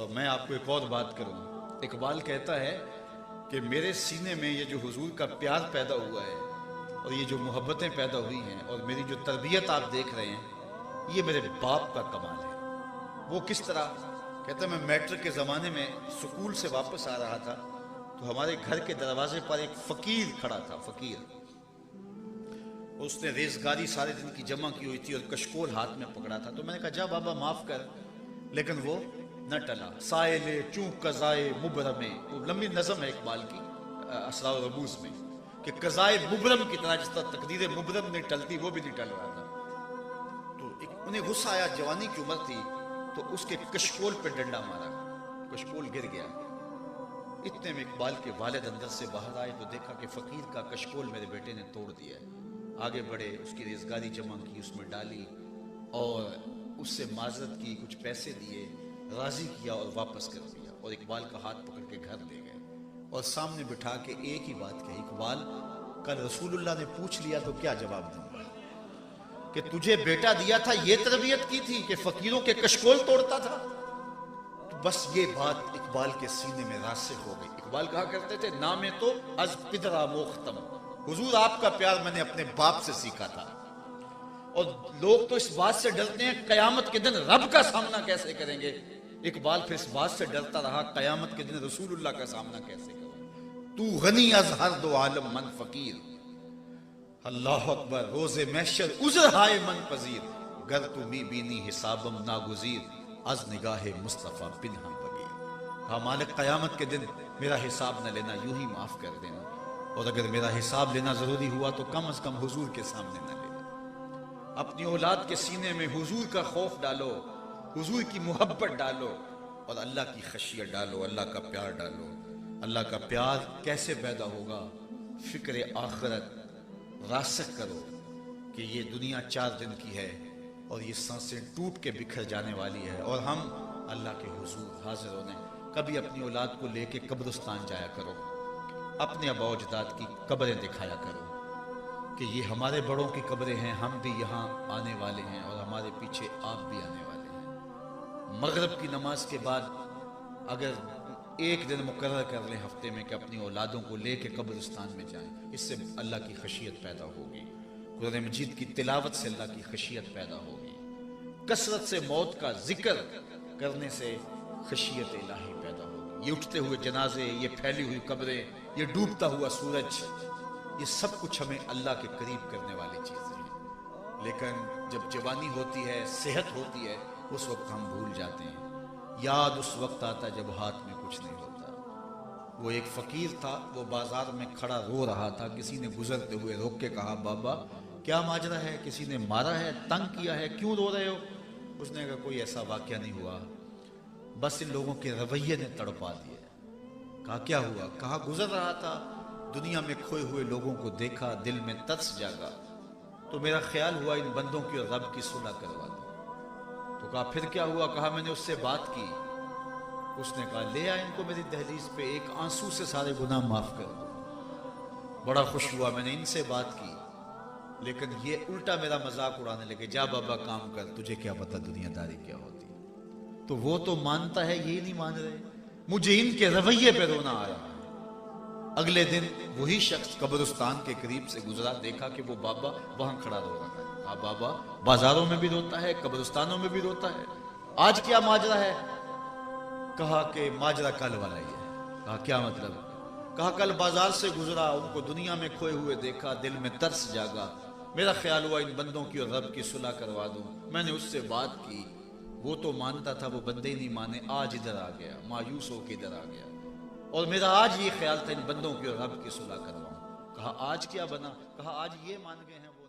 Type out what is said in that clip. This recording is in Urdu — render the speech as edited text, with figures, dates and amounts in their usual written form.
اور میں آپ کو ایک اور بات کروں. اقبال کہتا ہے کہ میرے سینے میں یہ جو حضور کا پیار پیدا ہوا ہے اور یہ جو محبتیں پیدا ہوئی ہیں اور میری جو تربیت آپ دیکھ رہے ہیں، یہ میرے باپ کا کمال ہے. وہ کس طرح؟ کہتا ہے میں میٹرک کے زمانے میں سکول سے واپس آ رہا تھا تو ہمارے گھر کے دروازے پر ایک فقیر کھڑا تھا. فقیر، اس نے ریزگاری سارے دن کی جمع کی ہوئی تھی اور کشکول ہاتھ میں پکڑا تھا. تو میں نے کہا جا بابا معاف کر، لیکن وہ نہ ٹلا. سائل چوں قضائے مبرم، وہ لمبی نظم ہے اقبال کی اسرار و رموز میں، کہ قضائے مبرم کی طرح جس طرح تقدیر مبرم نہیں ٹلتی، وہ بھی نہیں ٹل رہا تھا. تو انہیں غصہ آیا، جوانی کی عمر تھی، تو اس کے کشکول پہ ڈنڈا مارا، کشکول گر گیا. اتنے میں اقبال کے والد اندر سے باہر آئے تو دیکھا کہ فقیر کا کشکول میرے بیٹے نے توڑ دیا ہے. آگے بڑھے، اس کی ریزگاری جمع کی، اس میں ڈالی اور اس سے معذرت کی، کچھ پیسے دیے، راضی کیا اور واپس کر دیا. اور اقبال کا ہاتھ پکڑ کے گھر لے گئے اور سامنے بٹھا کے ایک ہی بات کہی، اقبال کل رسول اللہ نے پوچھ لیا تو کیا جواب دوں گا کہ تجھے بیٹا دیا تھا یہ تربیت کی تھی کہ فقیروں کے کشکول توڑتا تھا؟ تو بس یہ بات اقبال کے سینے میں راسخ ہو گئی. اقبال کہا کرتے تھے نامے تو از پدرا موختم، حضور آپ کا پیار میں نے اپنے باپ سے سیکھا تھا. اور لوگ تو اس بات سے ڈرتے ہیں قیامت کے دن رب کا سامنا کیسے کریں گے. اقبال پھر اس بات سے ڈرتا رہا قیامت کے دن رسول اللہ کا سامنا کیسے کروں. تو غنی از ہر دو عالم من فقیر، اللہ اکبر روز محشر عذر ہائے من پذیر، گر تو می بینی حسابم ناگزیر، از نگاہ مصطفیٰ پنہم بگیر. کہا مالک قیامت کے دن میرا حساب نہ لینا، یوں ہی معاف کر دینا، اور اگر میرا حساب لینا ضروری ہوا تو کم از کم حضور کے سامنے نہ لینا. اپنی اولاد کے سینے میں حضور کا خوف ڈالو، حضور کی محبت ڈالو اور اللہ کی خشیت ڈالو، اللہ کا پیار ڈالو. اللہ کا پیار کیسے پیدا ہوگا؟ فکر آخرت راسخ کرو کہ یہ دنیا 4 دن کی ہے اور یہ سانسیں ٹوٹ کے بکھر جانے والی ہے، اور ہم اللہ کے حضور حاضر ہونے. کبھی اپنی اولاد کو لے کے قبرستان جایا کرو، اپنے آباء و اجداد کی قبریں دکھایا کرو کہ یہ ہمارے بڑوں کی قبریں ہیں، ہم بھی یہاں آنے والے ہیں اور ہمارے پیچھے آپ بھی آنے والے ہیں. مغرب کی نماز کے بعد اگر ایک دن مقرر کر لیں ہفتے میں کہ اپنی اولادوں کو لے کے قبرستان میں جائیں، اس سے اللہ کی خشیت پیدا ہوگی. قرآن مجید کی تلاوت سے اللہ کی خشیت پیدا ہوگی. کثرت سے موت کا ذکر کرنے سے خشیت الہی پیدا ہوگی. یہ اٹھتے ہوئے جنازے، یہ پھیلی ہوئی قبریں، یہ ڈوبتا ہوا سورج، یہ سب کچھ ہمیں اللہ کے قریب کرنے والی چیزیں ہیں. لیکن جب جوانی ہوتی ہے، صحت ہوتی ہے، اس وقت ہم بھول جاتے ہیں. یاد اس وقت آتا جب ہاتھ میں کچھ نہیں ہوتا. وہ ایک فقیر تھا، وہ بازار میں کھڑا رو رہا تھا. کسی نے گزرتے ہوئے روک کے کہا بابا کیا ماجرا ہے؟ کسی نے مارا ہے، تنگ کیا ہے، کیوں رو رہے ہو؟ اس نے کہا کوئی ایسا واقعہ نہیں ہوا، بس ان لوگوں کے رویے نے تڑپا دیا. کہا کیا ہوا؟ کہا گزر رہا تھا، دنیا میں کھوئے ہوئے لوگوں کو دیکھا، دل میں ترس جاگا، تو میرا خیال ہوا ان بندوں کی اور رب کی صلح کروا دوں. تو کہا پھر کیا ہوا؟ کہا میں نے اس سے بات کی. اس نے کہا لے آ ان کو میری دہلیز پہ، ایک آنسو سے سارے گناہ معاف کر دو. بڑا خوش ہوا، میں نے ان سے بات کی، لیکن یہ الٹا میرا مذاق اڑانے لگے. جا بابا کام کر، تجھے کیا پتا دنیا داری کیا ہوتی. تو وہ تو مانتا ہے، یہ نہیں مان رہے. مجھے ان کے رویے پہ رونا آ رہا ہے. اگلے دن وہی شخص قبرستان کے قریب سے گزرا، دیکھا کہ وہ بابا وہاں کھڑا رو رہا ہے. کہا بابا بازاروں میں بھی روتا ہے، قبرستانوں میں بھی روتا ہے، آج کیا ماجرا ہے؟ کہا کہ ماجرا کل والا ہی ہے. کہا کیا مطلب؟ کہا کل بازار سے گزرا، ان کو دنیا میں کھوئے ہوئے دیکھا، دل میں ترس جاگا، میرا خیال ہوا ان بندوں کی اور رب کی صلح کروا دوں. میں نے اس سے بات کی، وہ تو مانتا تھا، وہ بندے ہی نہیں مانے. آج ادھر آ گیا، مایوس ہو کے ادھر آ گیا، اور میرا آج یہ خیال تھا ان بندوں کی اور رب کی صلح کرواؤں. کہا آج کیا بنا؟ کہا آج یہ مان گئے ہیں وہ